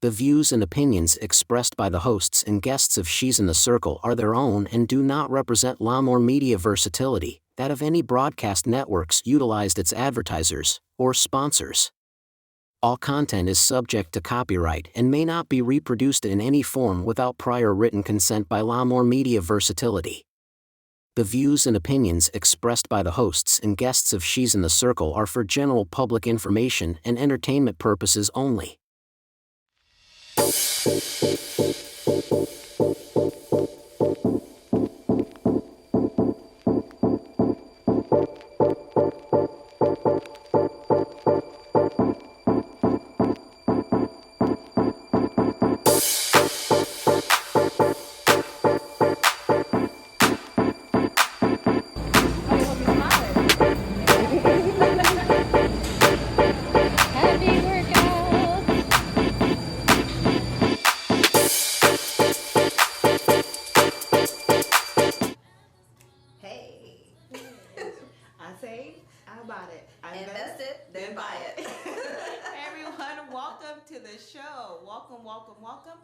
The views and opinions expressed by the hosts and guests of She's in the Circle are their own and do not represent LMV Media Versatility, that of any broadcast networks utilized its advertisers or sponsors. All content is subject to copyright and may not be reproduced in any form without prior written consent by LMV Media Versatility. The views and opinions expressed by the hosts and guests of She's in the Circle are for general public information and entertainment purposes only. Welcome.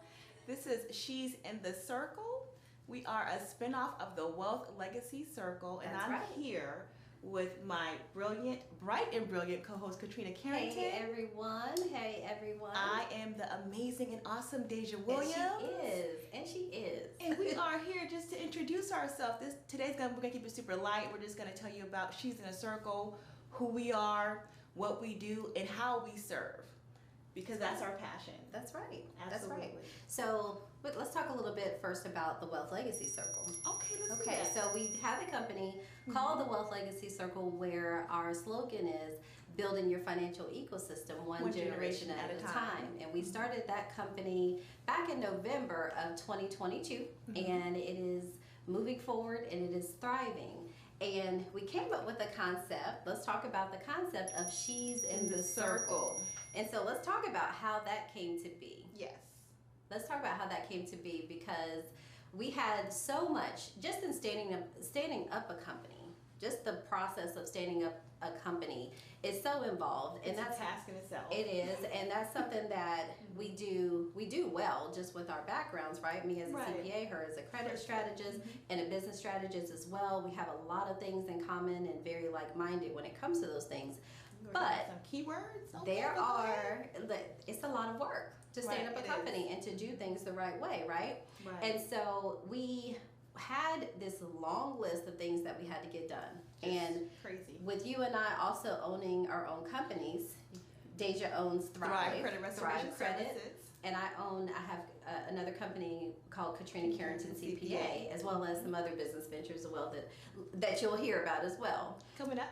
This is She's in the Circle. We are a spinoff of the Wealth Legacy Circle, and I'm here with my bright and brilliant co-host Katrina Carrington. Hey everyone. I am the amazing and awesome Deja Williams. And she is. And we are here just to introduce ourselves. We're gonna keep it super light. We're just gonna tell you about She's in a Circle, who we are, what we do, and how we serve. Because that's our passion. That's right. Absolutely. That's right. So, but let's talk a little bit first about the Wealth Legacy Circle. Let's do that. So we have a company called the Wealth Legacy Circle where our slogan is building your financial ecosystem one generation at a time. And we started that company back in November of 2022, and it is moving forward and it is thriving. And we came up with a concept. Let's talk about the concept of She's in the Circle. And so let's talk about how that came to be. Yes. Let's talk about how that came to be, because we had so much just in standing up a company. Just the process of standing up a company is so involved, and that's a task in itself. It is, and that's something that we do well just with our backgrounds, right? Me as a CPA, her as a credit strategist, and a business strategist as well. We have a lot of things in common and very like-minded when it comes to those things. But some keywords. It's a lot of work to stand up a company and to do things the right way, right? And so we had this long list of things that we had to get done. And crazy. With you and I also owning our own companies, Deja owns Thrive Credit Restoration Services. And I have another company called Katrina Carrington CPA, as well as some other business ventures as well that you'll hear about as well. Coming up.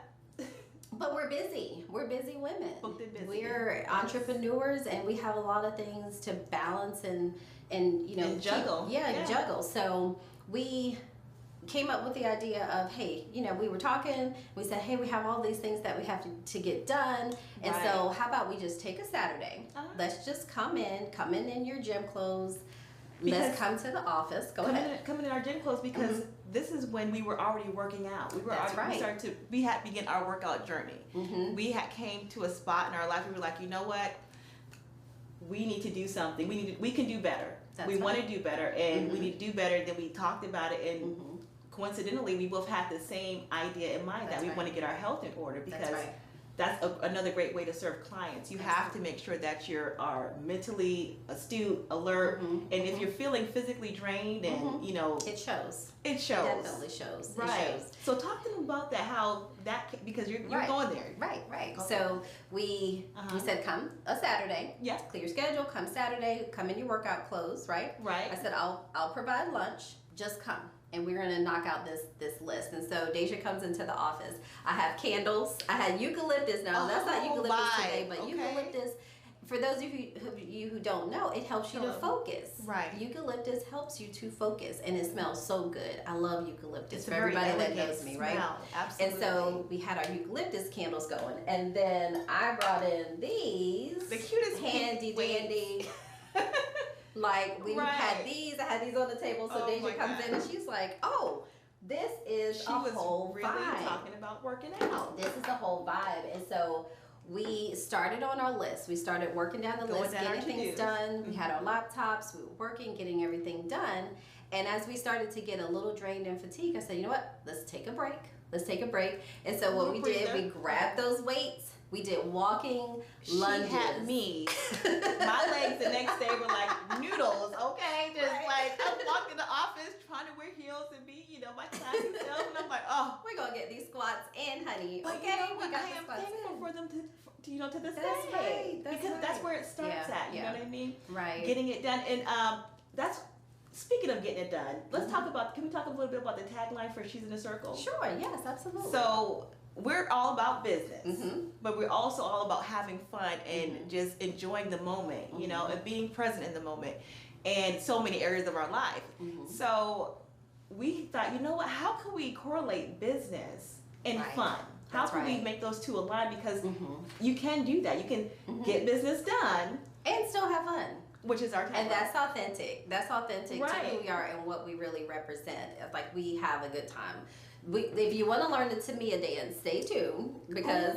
But we're busy. We're busy women. Booked and busy. We're entrepreneurs, and we have a lot of things to balance and juggle. Juggle. So we came up with the idea of, hey, we were talking. We said, hey, we have all these things that we have to get done, and so how about we just take a Saturday? Let's just come in your gym clothes. Let's come to the office. Go ahead. Come in our gym clothes, because this is when we were already working out. We had to begin our workout journey. We came to a spot in our life. We were like, you know what? We need to do something. We can do better. We want to do better, and we need to do better. Then we talked about it, and coincidentally, we both had the same idea in mind, that we want to get our health in order, because that's another great way to serve clients. You have to make sure that you are mentally astute, alert, and if you're feeling physically drained, and it shows. It shows. Definitely shows. Right. It shows. So talk to them about that, because you're going there. Right. Okay. So we said, come a Saturday. Yeah. Clear schedule. Come Saturday. Come in your workout clothes. Right. Right. I said, I'll provide lunch. Just come. And we're gonna knock out this list. And so Deja comes into the office. I have candles. I had eucalyptus. Now that's not eucalyptus today, but eucalyptus. For those of you who don't know, it helps you to focus. Right. Eucalyptus helps you to focus, and it smells so good. I love eucalyptus. It's for everybody that knows smell. me, right? Absolutely. And so we had our eucalyptus candles going, and then I brought in these. The cutest handy dandy. Like we had these, I had these on the table. So Deja comes in and she's like, "Oh, this is a whole vibe." She was really talking about working out. This is a whole vibe, and so we started on our list. We started working down the list, getting things done. We had our laptops, we were working, getting everything done. And as we started to get a little drained and fatigued, I said, you know what, let's take a break. Let's take a break. And so what we did, we grabbed those weights. We did walking lunges. She had me. My legs the next day were like noodles, okay? Just like, I walked in the office trying to wear heels and be, my classy self. And I'm like, oh. We're going to get these squats in, honey. But okay, we got the squats thankful for them to this that's day. Right. Because that's where it starts at. You know what I mean? Right. Getting it done. And that's, speaking of getting it done, let's talk about, can we talk a little bit about the tagline for She's in a Circle? Sure, yes, absolutely. So, we're all about business, but we're also all about having fun and just enjoying the moment, and being present in the moment and so many areas of our life. So we thought, you know what, how can we correlate business and fun? How can we make those two align? Because you can do that. You can get business done and still have fun. Which is our tagline. And that's authentic. That's authentic to who we are and what we really represent. Like, we have a good time. If you want to learn the Tamia dance, stay tuned, because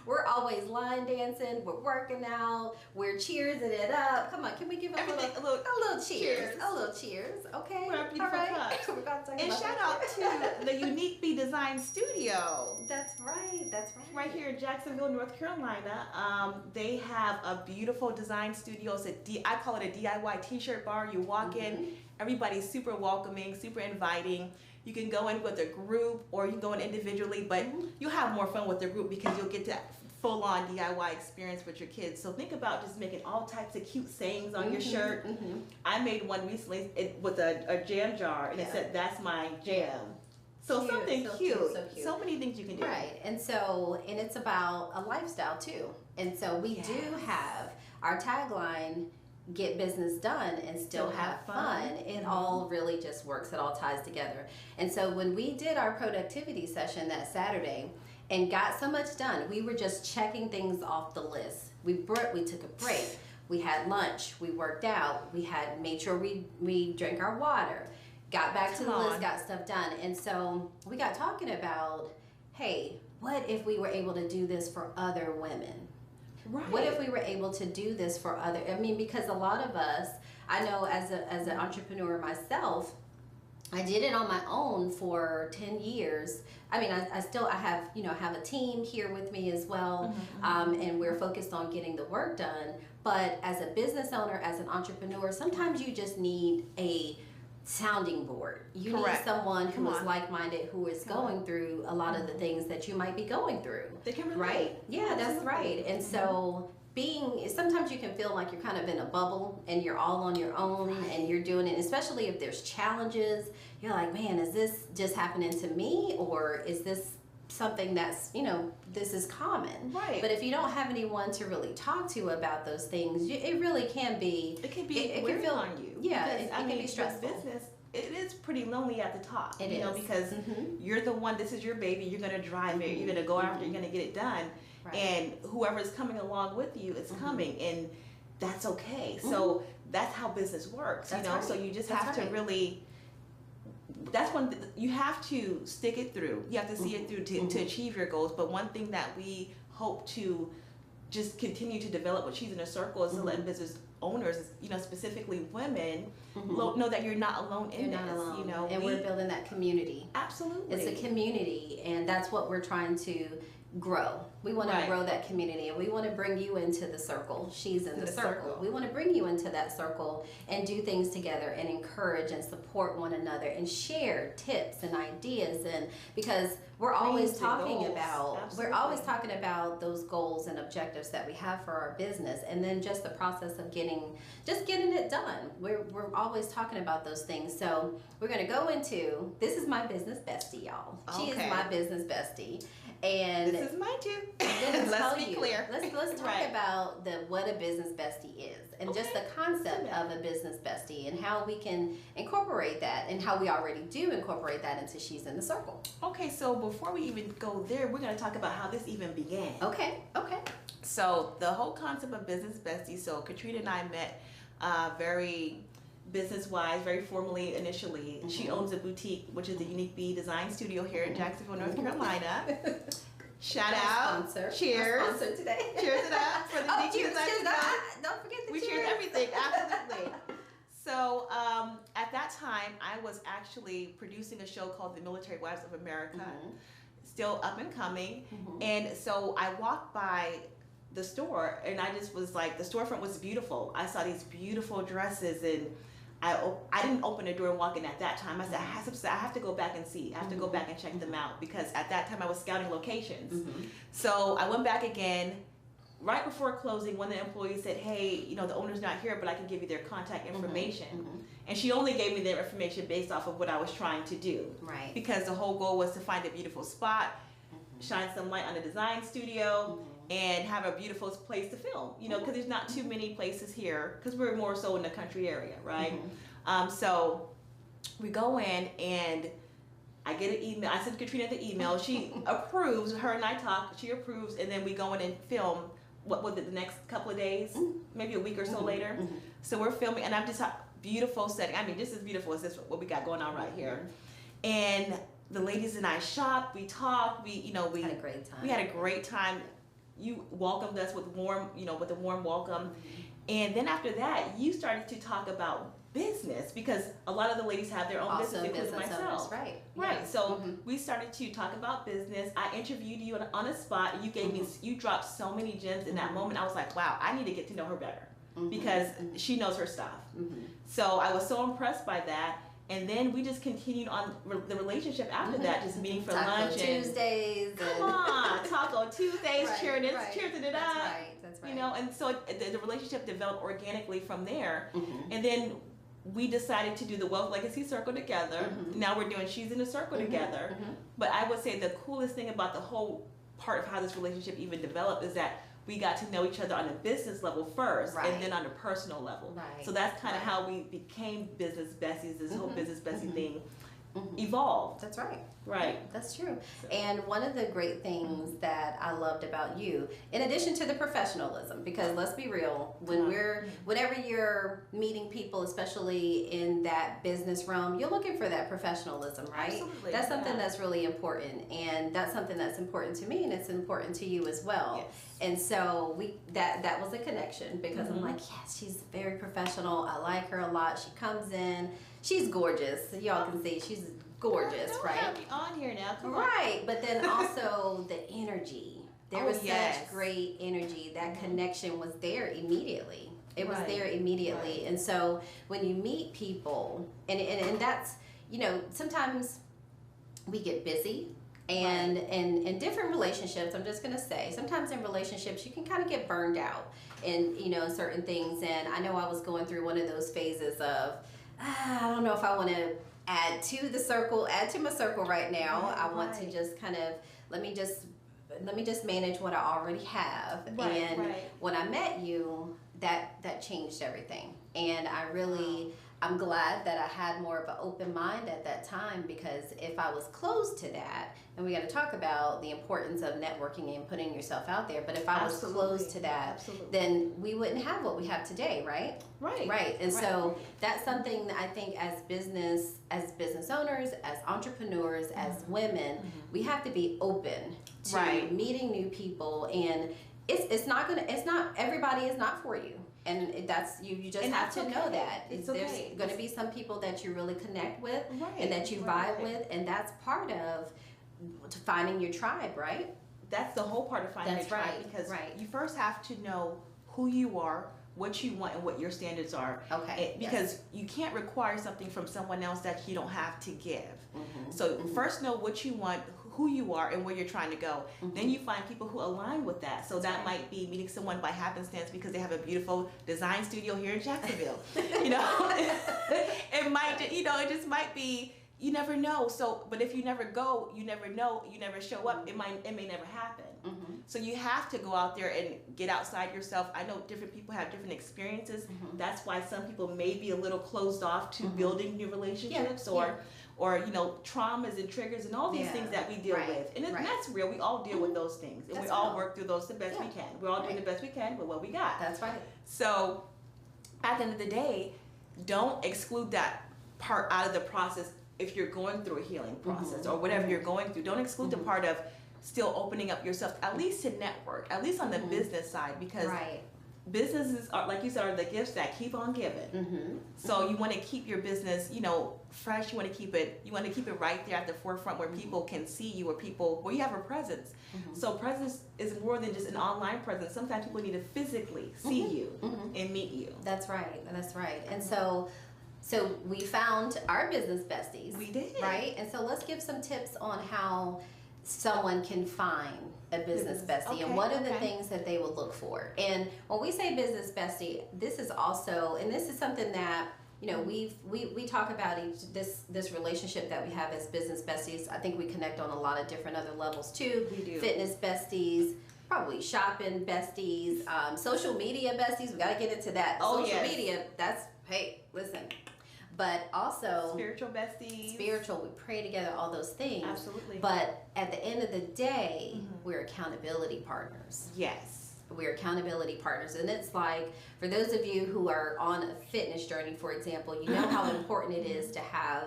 we're always line dancing, we're working out, we're cheersing it up. Come on, can we give a little cheers? A little cheers, okay? We're a beautiful club. And shout out to the Unique Bee Design Studio. That's right. Right here in Jacksonville, North Carolina. They have a beautiful design studio. I call it a DIY t-shirt bar. You walk in, everybody's super welcoming, super inviting. You can go in with a group or you can go in individually, but you'll have more fun with the group because you'll get that full-on DIY experience with your kids. So think about just making all types of cute sayings on your shirt. I made one recently with a jam jar, and it said, "That's my jam." So cute, something cute. So many things you can do. Right, and it's about a lifestyle too. And so we do have our tagline, get business done and still have fun. It all really just works. It all ties together. And so when we did our productivity session that Saturday and got so much done, we were just checking things off the list. We took a break. We had lunch. We worked out. We had made sure we drank our water. Got back to the list. Got stuff done. And so we got talking about, hey, what if we were able to do this for other women? Right. What if we were able to do this for other? I mean, because a lot of us, I know as an entrepreneur myself, I did it on my own for 10 years. I mean, I have a team here with me as well, and we're focused on getting the work done. But as a business owner, as an entrepreneur, sometimes you just need a sounding board. You need someone who is like-minded, who is going through a lot of the things that you might be going through. They can relate. Right? Yeah, that's right. And so sometimes you can feel like you're kind of in a bubble and you're all on your own and you're doing it, especially if there's challenges. You're like, man, is this just happening to me, or is this something that's, this is common? Right. But if you don't have anyone to really talk to about those things, it really can be. It can be it can feel on you. Yeah, it can be stressful. Business, it is pretty lonely at the top. It is. Because you're the one. This is your baby. You're gonna drive it. You're gonna go after. You're gonna get it done. Right. And whoever's coming along with you is coming, and that's okay. So that's how business works. So you just have to really. That's you have to stick it through. You have to see it through to achieve your goals. But one thing that we hope to just continue to develop with She's in a Circle is to let business owners, specifically women, know that you're not alone in this. Not alone. And we're building that community. Absolutely. It's a community, and that's what we're trying to grow. We want to grow that community, and we want to bring you into the circle. She's in the circle. We want to bring you into that circle and do things together and encourage and support one another and share tips and ideas, and because we're always talking about those goals and objectives that we have for our business, and then just the process of getting it done. We're always talking about those things. So we're going to go into, this is my business bestie, y'all. She is my business bestie. And this is mine too. Let's be clear. Let's talk about what a business bestie is, and just the concept of a business bestie, and how we can incorporate that, and how we already do incorporate that into She's in the Circle. Okay, so before we even go there, we're going to talk about how this even began. Okay. So the whole concept of business bestie. So Katrina and I met very business-wise, very formally initially. She owns a boutique, which is the Unique Bee Design Studio here in Jacksonville, North Carolina. Shout out. Sponsor. Cheers. Our sponsor today. Cheers it up for the cheers. Don't forget the we cheers. cheers everything. Absolutely. So at that time, I was actually producing a show called The Military Wives of America, still up and coming. And so I walked by the store and I just was like, the storefront was beautiful. I saw these beautiful dresses and I didn't open the door and walk in at that time. I said, I have to go back and see. I have to go back and check them out because at that time I was scouting locations. So I went back again. Right before closing, one of the employees said, hey, you know, the owner's not here, but I can give you their contact information. And she only gave me their information based off of what I was trying to do. Right. Because the whole goal was to find a beautiful spot, shine some light on the design studio, and have a beautiful place to film. You know, because there's not too many places here, because we're more so in the country area, right? So we go in and I get an email. I send Katrina the email. She approves. Her and I talk. She approves, and then we go in and film. What was it? The next couple of days, maybe a week or so later. So we're filming, and I'm just beautiful setting. I mean, just as beautiful as this what we got going on right here. And the ladies and I shopped. We talked. We had a great time. We had a great time. You welcomed us with warm, with a warm welcome. And then after that, you started to talk about business because a lot of the ladies have their own also business, including myself. Owners, right? Right. So we started to talk about business. I interviewed you on a spot, and you gave me, you dropped so many gems in that moment. I was like, wow, I need to get to know her better because she knows her stuff. So I was so impressed by that. And then we just continued on the relationship after that, just meeting for Taco lunch. Tuesdays. Come on, Taco Tuesdays, cheering it up. That's right. You know, and so the relationship developed organically from there. And then we decided to do the Wealth Legacy Circle together. Now we're doing She's in the Circle together. But I would say the coolest thing about the whole part of how this relationship even developed is that we got to know each other on a business level first and then on a personal level. So that's kind of how we became business besties, this whole business bestie thing evolved. That's right. Right. That's true. And one of the great things that I loved about you, in addition to the professionalism, because let's be real, whenever you're meeting people, especially in that business realm, you're looking for that professionalism, right? Absolutely. That's something that's really important, and that's something that's important to me, and it's important to you as well. Yes. And so that was a connection because I'm like, yes, she's very professional. I like her a lot. She comes in, she's gorgeous. Y'all can see she's gorgeous, don't right? Have me on here now. Come right, but then also the energy. There was such great energy. That connection was there immediately. It was there immediately. And so when you meet people, and that's, sometimes we get busy. And in different relationships, I'm just gonna say, sometimes in relationships you can kind of get burned out in certain things. And I know I was going through one of those phases of I don't know if I want to add to my circle right now. I want to just kind of let me just manage what I already have. When I met you, that changed everything. And I'm glad that I had more of an open mind at that time, because if I was closed to that, and we got to talk about the importance of networking and putting yourself out there, but if I was closed to that, then we wouldn't have what we have today, right? Right. And so that's something that I think as business owners, as entrepreneurs, as women, we have to be open to meeting new people. And everybody is not for you. And that's you just have to know that. There's going to be some people that you really connect with and that you vibe with, and that's part of finding your tribe, right? That's the whole part of finding your tribe, because you first have to know who you are, what you want, and what your standards are. Because you can't require something from someone else that you don't have to give. So first know what you want, who you are, and where you're trying to go. Then you find people who align with that. So that might be meeting someone by happenstance because they have a beautiful design studio here in Jacksonville. It might, it just might be. You never know. So, but if you never go, you never know. You never show up. It may never happen. So you have to go out there and get outside yourself. I know different people have different experiences. That's why some people may be a little closed off to building new relationships or traumas and triggers and all these things that we deal with. And that's real. We all deal with those things. And we all work through those the best we can. We're all doing the best we can with what we got. That's right. So at the end of the day, don't exclude that part out of the process. If you're going through a healing process or whatever you're going through, don't exclude the part of still opening up yourself, at least to network, at least on the business side, because businesses are, like you said, are the gifts that keep on giving. So you want to keep your business, you know, fresh. You want to keep it right there at the forefront where people can see you, where you have a presence. So presence is more than just an online presence. Sometimes people need to physically see you and meet you. That's right. And so we found our business besties. We did. Right? And so let's give some tips on how someone can find a business bestie and what are the things that they would look for. And when we say business bestie, this is also, and this is something that, you know, we talk about this relationship that we have as business besties. I think we connect on a lot of different other levels too. We do. Fitness besties, probably shopping besties, social media besties. We got to get into that. Social media, that's, hey, listen. But also spiritual besties. We pray together, all those things. Absolutely. But at the end of the day, we're accountability partners. Yes. We're accountability partners. And it's like, for those of you who are on a fitness journey, for example, you know how important it is to have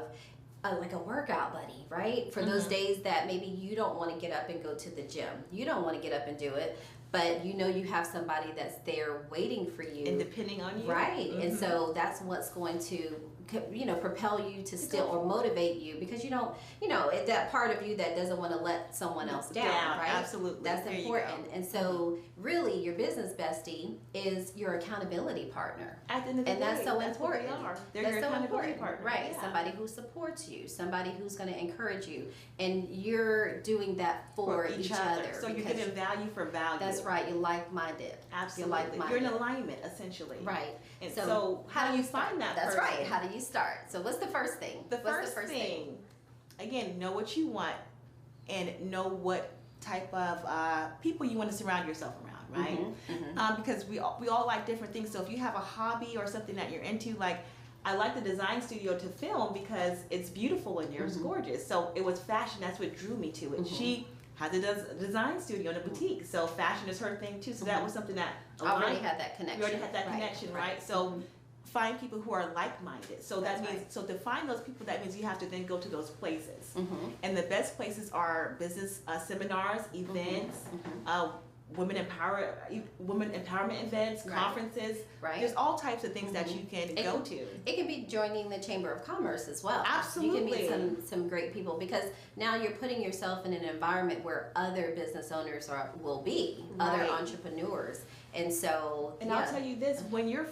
like a workout buddy, right? For those days that maybe you don't want to get up and go to the gym. You don't want to get up and do it, but you know you have somebody that's there waiting for you. And depending on you. Right. And so that's what's going to, you know, propel you to still, or motivate you, because you don't, you know, that part of you that doesn't want to let someone else down, right? Absolutely. That's important. And so really your business bestie is your accountability partner. At the end of the day, that's so important. They're that's your so accountability important. partner. Right. Yeah. Somebody who supports you, somebody who's going to encourage you, and you're doing that for each other. So you're giving value for value. That's right. You're like-minded. Absolutely. You're like-minded. You're in alignment, essentially. Right. And so how do you find that That's person? right. How do you start? So what's the first thing? The first thing, again, know what you want and know what type of people you want to surround yourself around, right? Because we all like different things. So if you have a hobby or something that you're into, like I like the design studio to film because it's beautiful in here, it's gorgeous. So it was fashion, that's what drew me to it. She has a design studio and a boutique, so fashion is her thing too. So that was something that already had that connection. You already had that connection, right? So find people who are like-minded. So that means, so to find those people, that means you have to then go to those places. And the best places are business seminars, events, women empowerment events, conferences. Right. There's all types of things that you can go to. It can be joining the Chamber of Commerce as well. Absolutely. You can meet some great people, because now you're putting yourself in an environment where other business owners will be, other entrepreneurs. And so, I'll tell you this, when you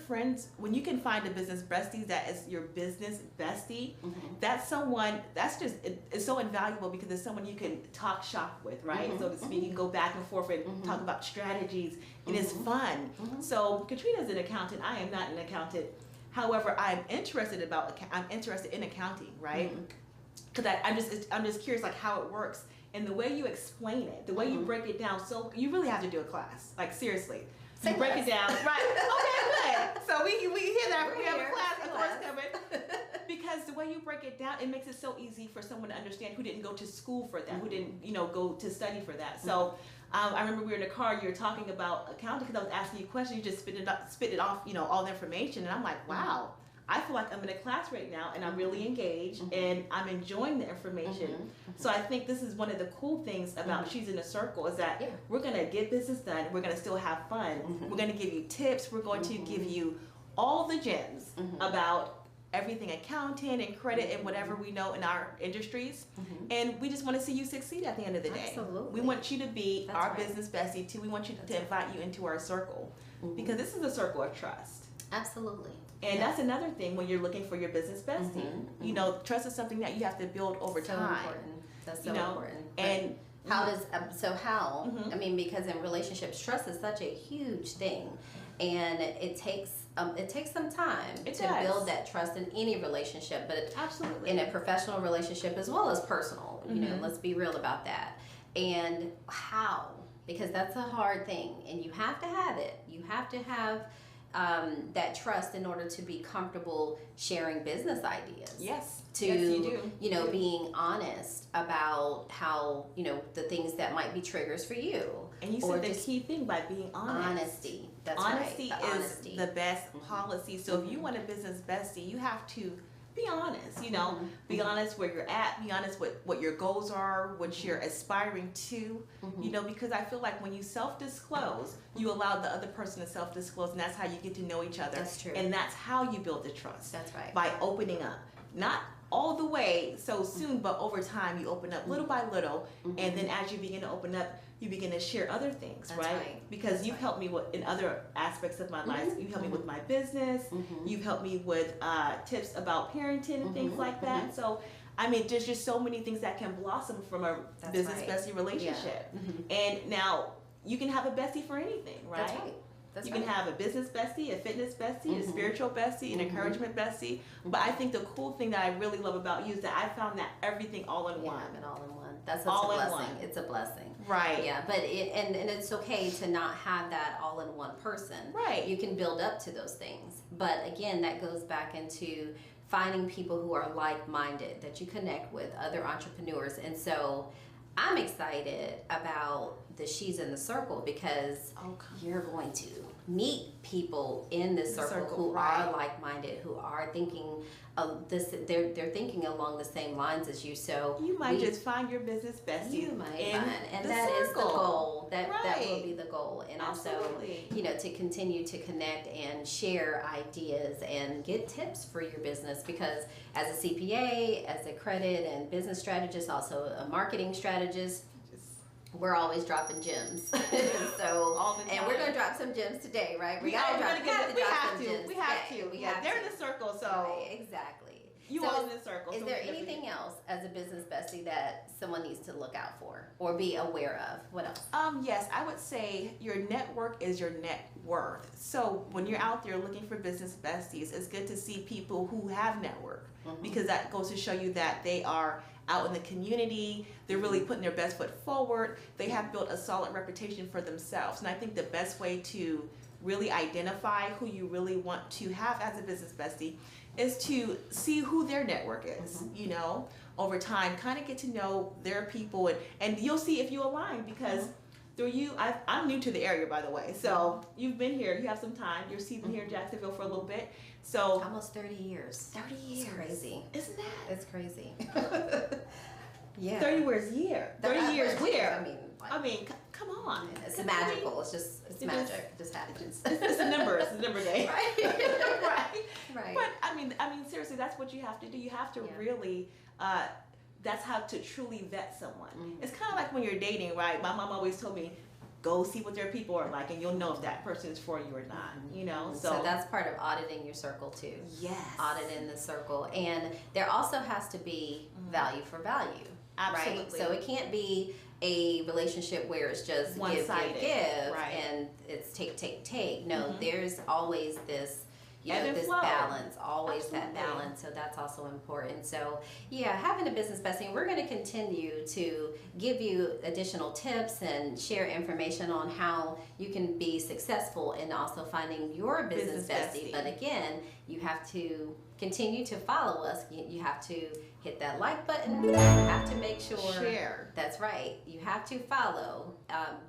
can find a business bestie that is your business bestie, that's someone, it's so invaluable, because it's someone you can talk shop with, right? So to speak, you can go back and forth and talk about strategies, and it's fun. So Katrina's an accountant, I am not an accountant. However, I'm interested in accounting, right? Because I'm just curious, like, how it works. And the way you explain it, the way you break it down, so you really have to do a class, like seriously. You break it down, right? Okay, good. So we hear that. We have a class, of course, coming. Because the way you break it down, it makes it so easy for someone to understand who didn't go to school for that, who didn't, go to study for that. So I remember we were in the car. You were talking about accounting because I was asking you questions. You just spit it off, all the information, and I'm like, wow. I feel like I'm in a class right now, and I'm really engaged, and I'm enjoying the information. So I think this is one of the cool things about She's in a Circle, is that we're going to get business done. We're going to still have fun. We're going to give you tips. We're going to give you all the gems about everything accounting and credit and whatever we know in our industries. And we just want to see you succeed at the end of the day. Absolutely. We want you to be our business bestie, too. We want you to invite you into our circle, because this is a circle of trust. Absolutely. And that's another thing when you're looking for your business bestie. Trust is something that you have to build over time. Important. That's so important. And how does I mean, because in relationships, trust is such a huge thing, and it takes some time to build that trust in any relationship, but absolutely in a professional relationship as well as personal. Let's be real about that. And how, because that's a hard thing, and you have to have it. You have to have that trust in order to be comfortable sharing business ideas. Yes. To yes, you do. Being honest about how the things that might be triggers for you. And you said the key thing, by being honest. Honesty. That's honesty right. is the best policy. So if you want a business bestie, you have to be honest, you know, be honest where you're at, be honest what your goals are, what you're aspiring to, you know, because I feel like when you self-disclose, you allow the other person to self-disclose, and that's how you get to know each other. That's true. And that's how you build the trust. That's right. By opening up. Not all the way so soon, but over time you open up little by little, and then as you begin to open up, you begin to share other things, right? Because you've helped me in other aspects of my life. You've helped me with my business. You've helped me with tips about parenting and things like that. So, I mean, there's just so many things that can blossom from a business bestie relationship. And now you can have a bestie for anything, right? That's right. You can have a business bestie, a fitness bestie, a spiritual bestie, an encouragement bestie. But I think the cool thing that I really love about you is that I found that everything all in one. Have it all in one. That's a blessing. It's a blessing. Right. Yeah, but and it's okay to not have that all in one person. Right. You can build up to those things. But again, that goes back into finding people who are like-minded, that you connect with, other entrepreneurs. And so I'm excited about the She's in the Circle because you're going to meet people in this circle who are like-minded, who are thinking of this. They're thinking along the same lines as you. So you might just find your business bestie. You might find, and that is the goal. That will be the goal, and Absolutely. Also, you know, to continue to connect and share ideas and get tips for your business. Because as a CPA, as a credit and business strategist, also a marketing strategist, we're always dropping gems. So, and we're gonna drop some gems today, right? We have to. They're in the circle, so right, exactly. You all in the circle. Is there anything else as a business bestie that someone needs to look out for or be aware of? What else? Yes, I would say your network is your net worth. So when you're out there looking for business besties, it's good to see people who have network, because that goes to show you that they are out in the community. They're really putting their best foot forward. They have built a solid reputation for themselves. And I think the best way to really identify who you really want to have as a business bestie is to see who their network is, you know, over time, kind of get to know their people, and you'll see if you align, because through you, I'm new to the area, by the way, so you've been here, you have some time, you're seasoned here in Jacksonville for a little bit, so. Almost 30 years. 30 years. It's crazy. Isn't that? It's crazy. Yeah. 30 years 30 years where? I mean, come on. It's magical. It's magic. It just happens. It's a number. It's a number game. Right. Right. But I mean, seriously, that's what you have to do. You have to really. That's how to truly vet someone. It's kind of like when you're dating, right? My mom always told me, go see what their people are like, and you'll know if that person is for you or not. You know. So that's part of auditing your circle too. Yes. Auditing the circle, and there also has to be value for value. Absolutely. Right? So it can't be a relationship where it's just one-sided, give, right. And it's take. No, there's always this, this flow. balance, always Absolutely. that balance. So that's also important. So yeah, having a business bestie, we're going to continue to give you additional tips and share information on how you can be successful in also finding your business bestie. But again, you have to continue to follow us. You have to hit that like button. You have to make sure. Share. That's right. You have to follow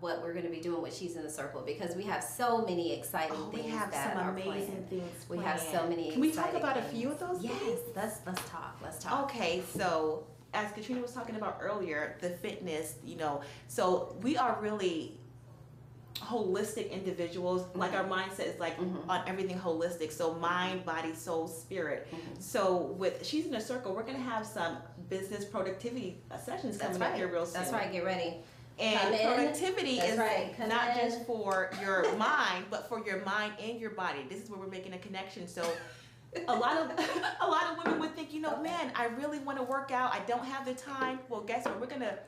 what we're going to be doing with She's in the Circle, because we have so many exciting things we have that some are amazing planned. things We planned. have so many. Can we talk exciting about things. a few of those Yes, things? let's talk. Okay, so as Katrina was talking about earlier, the fitness, so we are really holistic individuals. Like our mindset is like on everything holistic. So mind, body, soul, spirit. So with She's in a Circle, we're gonna have some business productivity sessions coming up here real soon. That's right. Get ready. And productivity is Come not in. just for your mind, but for your mind and your body. This is where we're making a connection. So a lot of women would think, man, I really want to work out. I don't have the time. Well, guess what? We're gonna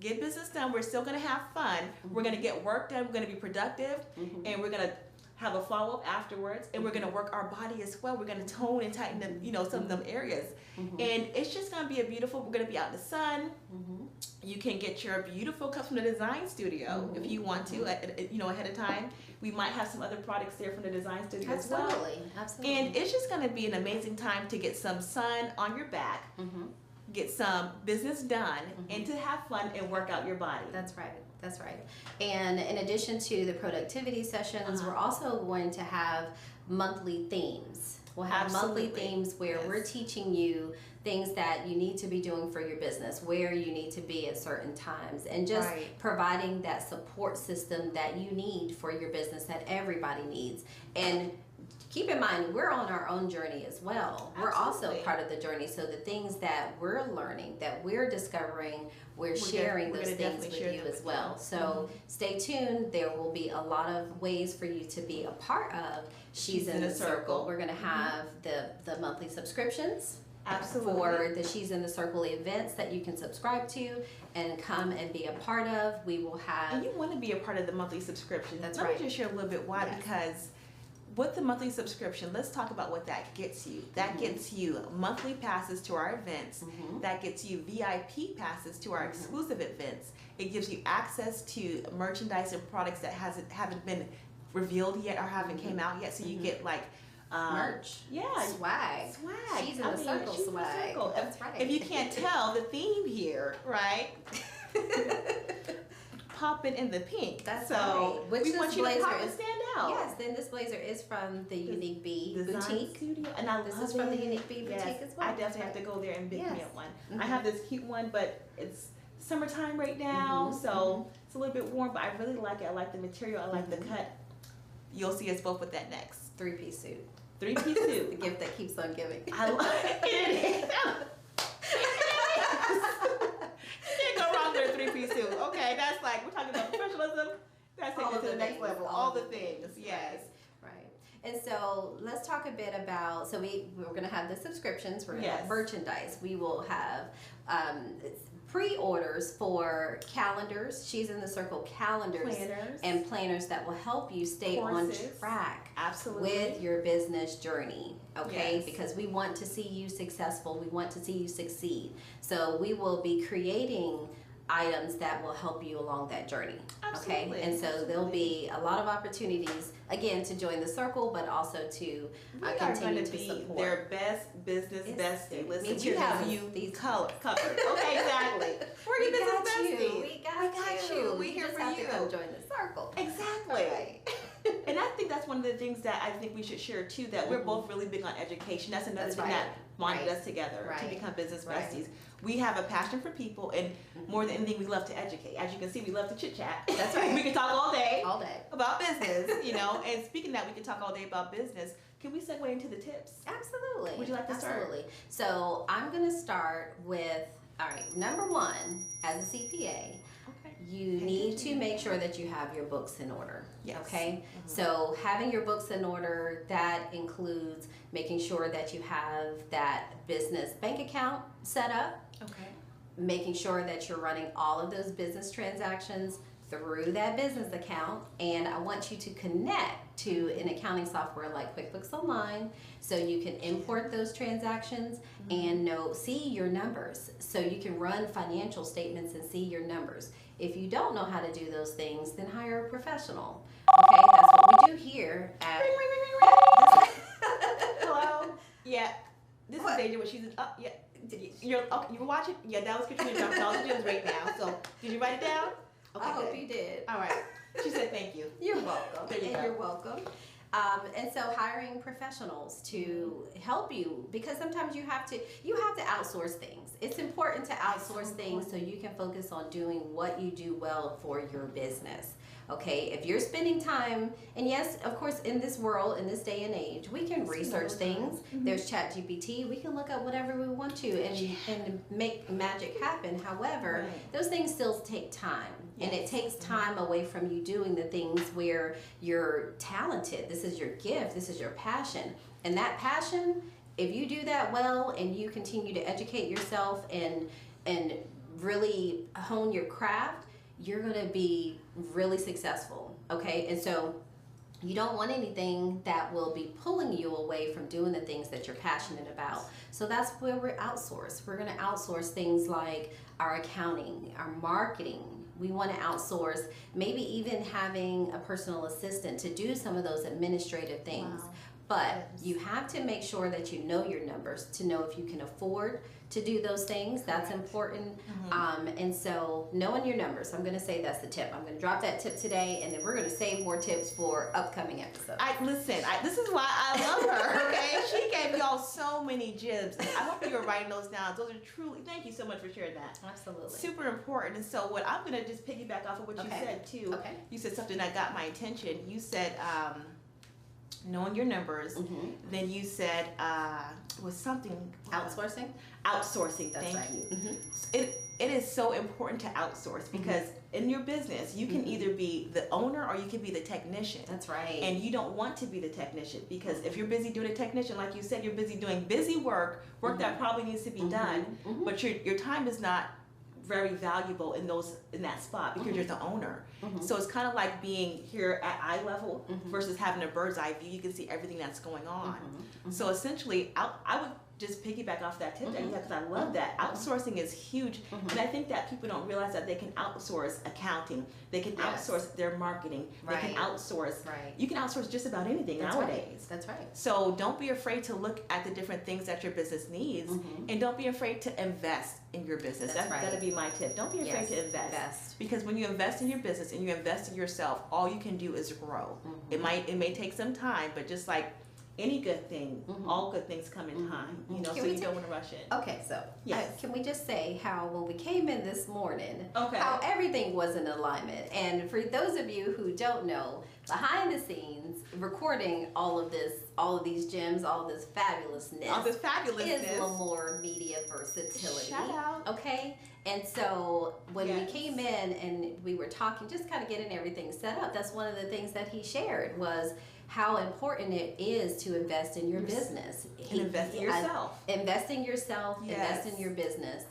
get business done. We're still gonna have fun. We're gonna get work done. We're gonna be productive, and we're gonna have a follow up afterwards. And we're gonna work our body as well. We're gonna tone and tighten them, some of them areas. And it's just gonna be we're gonna be out in the sun. You can get your beautiful cups from the design studio if you want to, ahead of time. We might have some other products there from the design studio as well. Absolutely. And it's just gonna be an amazing time to get some sun on your back. Get some business done, and to have fun and work out your body. That's right. And in addition to the productivity sessions, we're also going to have monthly themes. We'll have monthly themes where we're teaching you things that you need to be doing for your business, where you need to be at certain times, and just providing that support system that you need for your business, that everybody needs. And keep in mind, we're on our own journey as well. We're also part of the journey. So the things that we're learning, that we're discovering, we're sharing those things with you as well. So stay tuned. There will be a lot of ways for you to be a part of She's in the Circle. We're going to have the monthly subscriptions. For the She's in the Circle events that you can subscribe to and come and be a part of. We will have... And you want to be a part of the monthly subscription. That's Let me just share a little bit why. Because with the monthly subscription, let's talk about what that gets you. That gets you monthly passes to our events. That gets you VIP passes to our exclusive events. It gives you access to merchandise and products that haven't been revealed yet or haven't came out yet. So you get like merch, swag. She's in the Circle swag. That's right. If you can't tell the theme here, right? Pop it in the pink. That's right. Which we want you to pop and stand out. Yes, then this blazer is from the Unique Bee Boutique Studio, and this is from the Unique Bee Boutique as well. I definitely have to go there and pick me up one. I have this cute one, but it's summertime right now, so it's a little bit warm. But I really like it. I like the material. I like the cut. You'll see us both with that next 3-piece suit. 3-piece suit. The gift that keeps on giving. I like it. Can't go wrong with a 3-piece suit. Okay, that's like, we're talking about professionalism. That's taking it to the next level. All the things. Yes. Right. And so let's talk a bit about, so we're going to have the subscriptions. We're going to have merchandise. We will have pre-orders for calendars, She's in the Circle calendars, and planners that will help you stay on track with your business journey, okay? Because we want to see you successful. We want to see you succeed. So we will be creating items that will help you along that journey, okay? And so there'll be a lot of opportunities, again, to join the circle, but also to continue to support. Their best business bestie. Listen, we have you covered. Okay, exactly. We're your business bestie. We got you. We here for you. You. Just have to come join the circle. Exactly. Right. And I think that's one of the things that I think we should share too, that we're both really big on education. That's another thing that bonded us together to become business besties. We have a passion for people, and more than anything, we love to educate. As you can see, we love to chit chat. That's right. We can talk all day about business, you know. And speaking of that, we can talk all day about business. Can we segue into the tips? Absolutely. Would you like to start? Absolutely. So I'm going to start with, all right, number one, as a CPA, you need to make sure that you have your books in order. Okay? So having your books in order, that includes making sure that you have that business bank account set up. Making sure that you're running all of those business transactions through that business account. And I want you to connect to an accounting software like QuickBooks Online so you can import those transactions and see your numbers. So you can run financial statements and see your numbers. If you don't know how to do those things, then hire a professional. Okay, that's what we do here at... Hello? Yeah. This is Deja when she's in... you were watching? Yeah, that was Katrina dropping all the gems right now. So, did you write it down? Okay, I hope you did. All right. She said thank you. You're welcome. You're welcome. And so hiring professionals to help you, because sometimes you have to outsource things. It's important to outsource things so you can focus on doing what you do well for your business. Okay, if you're spending time, and yes, of course, in this world, in this day and age, we can research things. There's ChatGPT. We can look up whatever we want to and make magic happen. However, those things still take time. And it takes time away from you doing the things where you're talented. This is your gift. This is your passion. And that passion, if you do that well and you continue to educate yourself and really hone your craft, you're going to be really successful, okay? And so you don't want anything that will be pulling you away from doing the things that you're passionate about. So that's where we're outsourced. We're going to outsource things like our accounting, our marketing. We want to outsource maybe even having a personal assistant to do some of those administrative things. But you have to make sure that you know your numbers to know if you can afford to do those things. That's important. And so knowing your numbers, I'm going to say that's the tip. I'm going to drop that tip today, and then we're going to save more tips for upcoming episodes. Listen, this is why I love her, okay? She many gems. I hope you were writing those down. Those are truly, thank you so much for sharing that. Absolutely. Super important. And so what I'm going to just piggyback off of what you said too. Okay. You said something that got my attention. You said knowing your numbers. Then you said it was something. Outsourcing? Outsourcing. That's Thank right. you. It is so important to outsource because in your business, you can either be the owner or you can be the technician. That's right. And you don't want to be the technician because if you're busy doing a technician, like you said, you're busy doing busy work that probably needs to be done, but your time is not very valuable in that spot because you're the owner. So it's kind of like being here at eye level versus having a bird's eye view. You can see everything that's going on. So essentially, I would just piggyback off that tip that you had because I love that. Outsourcing is huge. And I think that people don't realize that they can outsource accounting. They can outsource their marketing. They can outsource. You can outsource just about anything nowadays. That's right. So don't be afraid to look at the different things that your business needs and don't be afraid to invest in your business. That's right. That'll be my tip. Don't be afraid to invest. Because when you invest in your business and you invest in yourself, all you can do is grow. It may take some time, but just like any good thing, all good things come in time, so you don't want to rush it. Okay, so can we just say how when we came in this morning, Okay. how everything was in alignment. And for those of you who don't know, behind the scenes, recording all of these gems, all this fabulousness, is L'Amour Media Versatility. Shout out. Okay? And so when we came in and we were talking, just kind of getting everything set up, that's one of the things that he shared was how important it is to invest in your business. And invest in yourself. Invest in yourself, invest in your business.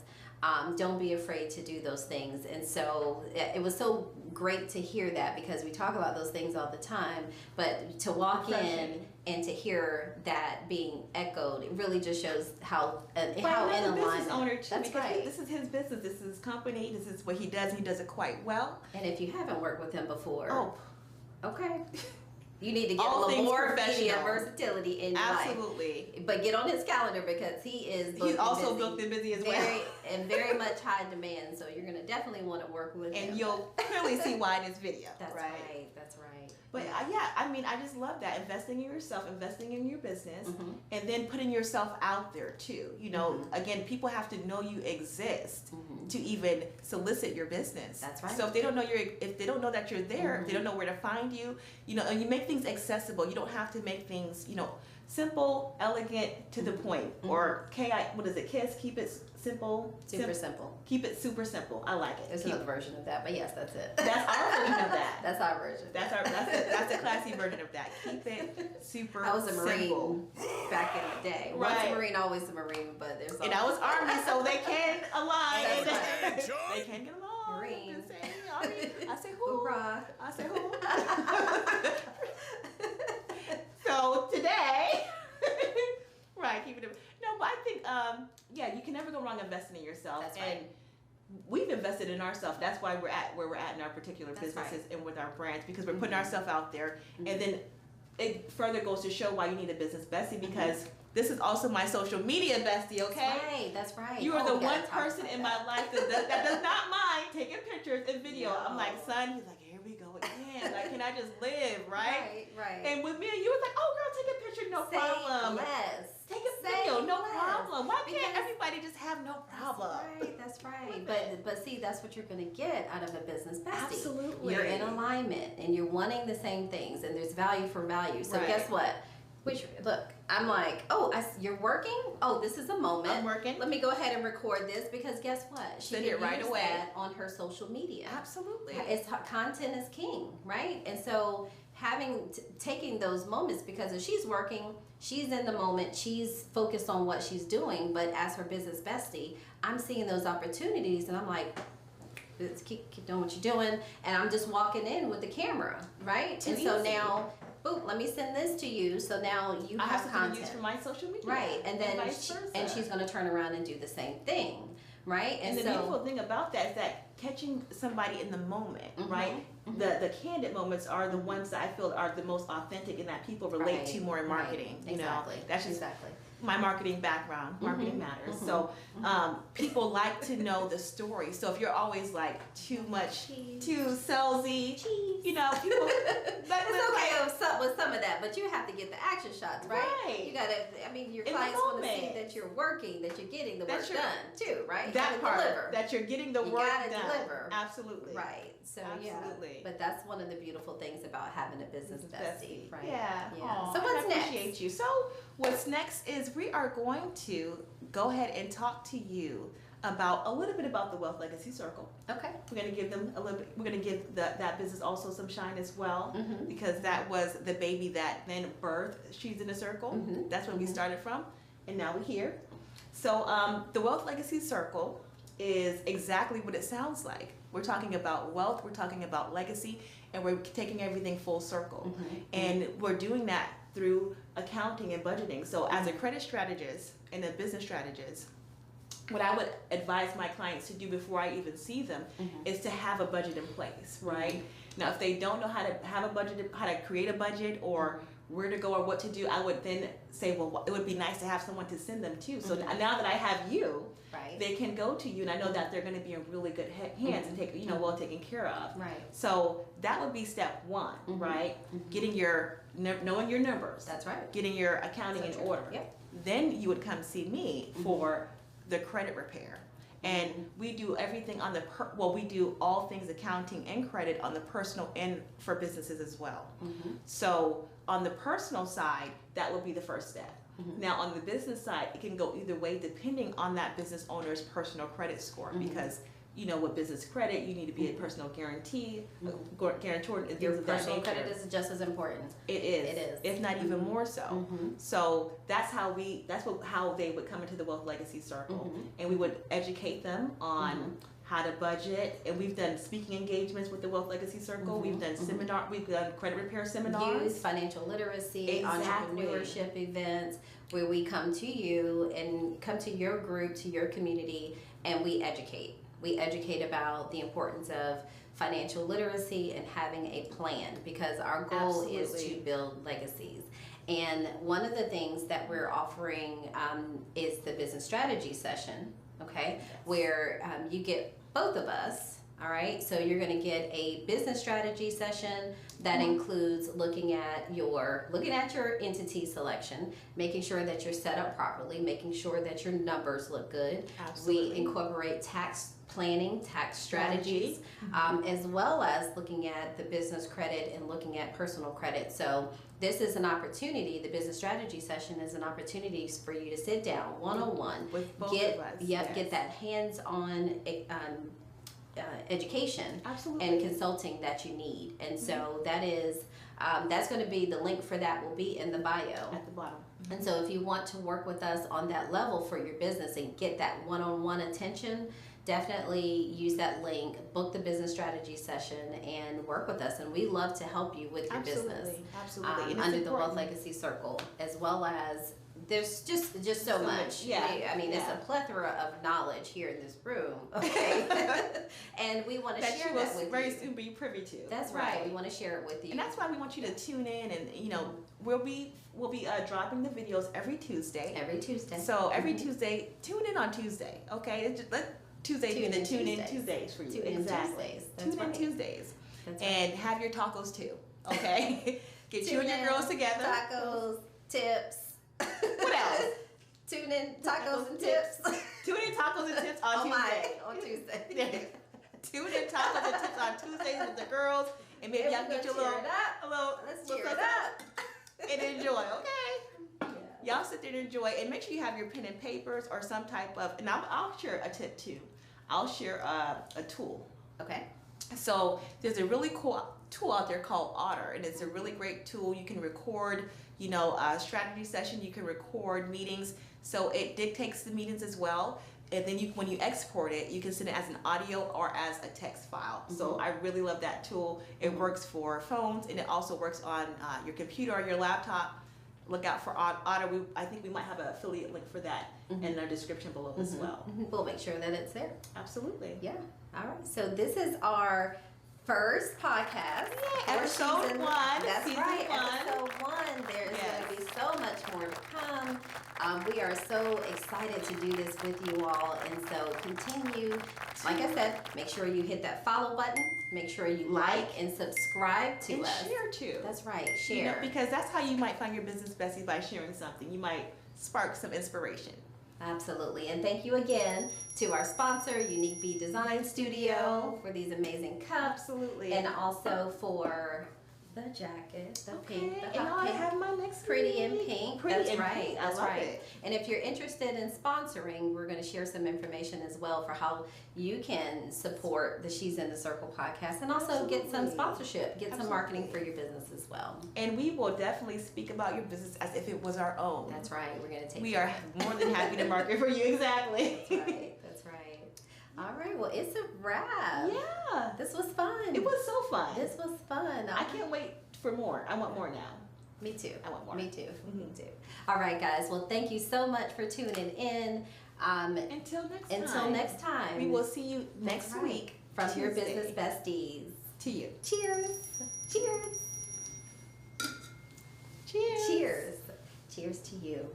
Don't be afraid to do those things. And so it was so great to hear that because we talk about those things all the time, but to walk in and to hear that being echoed, it really just shows how in alignment. Business owner too, That's because right. this is his business, this is his company, this is what he does, and he does it quite well. And if you haven't worked with him before, okay. You need to get All a little more professional. media versatility in your life. Absolutely. But get on his calendar because he's also booked and busy as well. Very much high demand. So you're going to definitely want to work with him. And you'll clearly see why in this video. That's right. That's right. But I just love that. Investing in yourself, investing in your business, and then putting yourself out there too. Again, people have to know you exist to even solicit your business. That's right. So if they don't know that you're there, if they don't know where to find you, and you make things accessible. You don't have to make things, simple, elegant, to the point, or KISS, keep it simple. Super simple. Keep it super simple. I like it. There's another version of that, but yes, that's it. That's our version of that. That's our version. That's a classy version of that. Keep it super simple. I was a Marine back in the day. Right. Once a Marine, always a Marine, but there's and I was Army, so they can align. That's right. They can get along. Marine. I say who? Hoorah. I say who? So today, right, keep it. No, but I think, you can never go wrong investing in yourself. That's and right. We've invested in ourselves. That's why we're at where we're at in our particular businesses and with our brands, because we're putting ourselves out there. And then it further goes to show why you need a business bestie, because this is also my social media bestie, okay? That's right. You are the one person in my life that does not mind taking pictures and video. I'm like, son, he's like, here we go again. Like, can I just live, right? Right. And with me and you, it's like, oh, girl, take a picture, no problem. Less. Take a video, no problem. Why can't everybody just have no problem? That's right. But see, that's what you're going to get out of a business bestie. Absolutely. You're in alignment and you're wanting the same things, and there's value for value. So guess what? Look, I'm like, you're working? Oh, this is a moment. I'm working. Let me go ahead and record this, because guess what? She Send can it right use away that on her social media. Absolutely. Content is king, right? And so taking those moments, because if she's working, she's in the moment, she's focused on what she's doing, but as her business bestie, I'm seeing those opportunities and I'm like, keep doing what you're doing, and I'm just walking in with the camera, right? Too and so easy. now, boom, let me send this to you, so now you have content. To use for my social media. Right, and then vice versa. she's going to turn around and do the same thing, right? And the beautiful thing about that is that catching somebody in the moment, right? The candid moments are the ones that I feel are the most authentic and that people relate to more in marketing. Exactly. That's just my marketing background. Marketing matters. So people like to know the story. So if you're always like too much, too salesy, you know, people. It's okay with some of that, but you have to get the action shots, right? You gotta. I mean, your clients want to see that you're working, that you're getting the work done too, right? That part, that you're getting the work done. You gotta deliver. Absolutely. Right. So absolutely. Yeah. But that's one of the beautiful things about having a business bestie, right? Yeah. Yeah. So what's next? I appreciate you. So what's next is we are going to go ahead and talk to you about a little bit about the Wealth Legacy Circle. Okay. We're going to give them a little bit. We're going to give that business also some shine as well, because that was the baby that then birthed She's in a Circle. That's where we started from, and now we're here. So the Wealth Legacy Circle is exactly what it sounds like. We're talking about wealth. We're talking about legacy, and we're taking everything full circle. And we're doing that through accounting and budgeting. So as a credit strategist and a business strategist, what I would advise my clients to do before I even see them is to have a budget in place, right? Now, if they don't know how to have a budget, how to create a budget or where to go or what to do, I would then say, well, it would be nice to have someone to send them to. So now that I have you, they can go to you, and I know that they're going to be in really good hands and take, well taken care of. Right. So that would be step one, right? Getting knowing your numbers. That's right. Getting your accounting in order. Yep. Then you would come see me for the credit repair. And we do everything on we do all things accounting and credit on the personal and for businesses as well. So on the personal side, that would be the first step. Now on the business side, it can go either way depending on that business owner's personal credit score, because with business credit, you need to be a personal guarantor. Your personal credit is just as important. It is, if not even more so. So that's how they would come into the Wealth Legacy Circle, and we would educate them on how to budget. And we've done speaking engagements with the Wealth Legacy Circle. We've done we've done credit repair seminars, youth, financial literacy, entrepreneurship events, where we come to you and come to your group, to your community, and we educate. We educate about the importance of financial literacy and having a plan, because our goal is to build legacies. And one of the things that we're offering is the business strategy session, where you get both of us. All right, so you're going to get a business strategy session that includes looking at your entity selection, making sure that you're set up properly, making sure that your numbers look good. We incorporate tax planning, tax strategies, as well as looking at the business credit and looking at personal credit. So this is an opportunity. The business strategy session is an opportunity for you to sit down one-on-one, get that hands-on education and consulting that you need. And so that is that's going to be, the link for that will be in the bio at the bottom. And so if you want to work with us on that level for your business and get that one-on-one attention, definitely use that link, book the business strategy session, and work with us. And we love to help you with your business. Absolutely. Under the Wealth Legacy Circle, as well as there's just so much. I mean, there's a plethora of knowledge here in this room, and we want to share that with you. Very soon be privy to. That's right. We want to share it with you. And that's why we want you to tune in, and we'll be dropping the videos every Tuesday. Every Tuesday. So every Tuesday, tune in on Tuesday, okay? Let Tuesday be the tune in Tuesdays for you. Exactly. Tune in Tuesdays. And have your tacos too, okay? Get you and your girls together. Tacos, tips. What else? Tune in tacos and tips. Tune in tacos and tips on Tuesday. On Tuesday. Tune in tacos and tips on Tuesdays with the girls, and maybe y'all get your Let's cheer it up and enjoy. Okay. Y'all sit there and enjoy, and make sure you have your pen and papers or some type of. And I'll share a tip too. I'll share a tool. Okay. So there's a really cool tool out there called Otter, and it's a really great tool. You can record, a strategy session. You can record meetings, so it dictates the meetings as well. And then when you export it, you can send it as an audio or as a text file. So I really love that tool. It works for phones, and it also works on your computer or your laptop. Look out for Otter. I think we might have an affiliate link for that in our description below as well. We'll make sure that it's there. Absolutely. Yeah. All right. So this is our first podcast. Episode 1. That's Season right. 1. Episode 1. There's going to be so much more to come. We are so excited to do this with you all, and so continue. Like I said, make sure you hit that follow button. Make sure you like and subscribe to us. And share too. That's right, share. You know, because that's how you might find your business besties, by sharing something. You might spark some inspiration. Absolutely. And thank you again to our sponsor, Unique Bee Design Studio, for these amazing cups. Absolutely. And also for the jacket, the pink, the hot I pink. have my next Pretty in pink. That's right. I love right. it. And if you're interested in sponsoring, we're going to share some information as well for how you can support the She's in the Circle podcast, and also get some sponsorship, get some marketing for your business as well. And we will definitely speak about your business as if it was our own. That's right. We're going to take. We are more than happy to market for you. Exactly. That's right. That's right. All right. Well, it's a wrap. Yeah. This was fun. It was so fun. This was fun. I can't wait for more. I want more now. Me too. I want more. Me too. Me too. All right, guys. Well, thank you so much for tuning in. Until next time. We will see you next week from Tuesday. your business besties. To you. Cheers. Cheers. Cheers. Cheers. Cheers to you.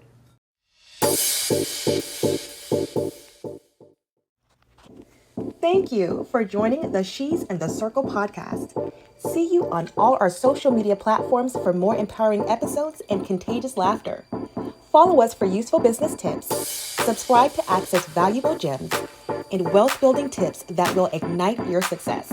Thank you for joining the She's in the Circle podcast. See you on all our social media platforms for more empowering episodes and contagious laughter. Follow us for useful business tips, subscribe to access valuable gems, and wealth-building tips that will ignite your success.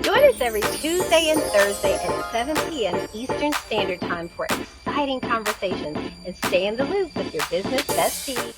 Join us every Tuesday and Thursday at 7 p.m. Eastern Standard Time for exciting conversations, and stay in the loop with your business bestie.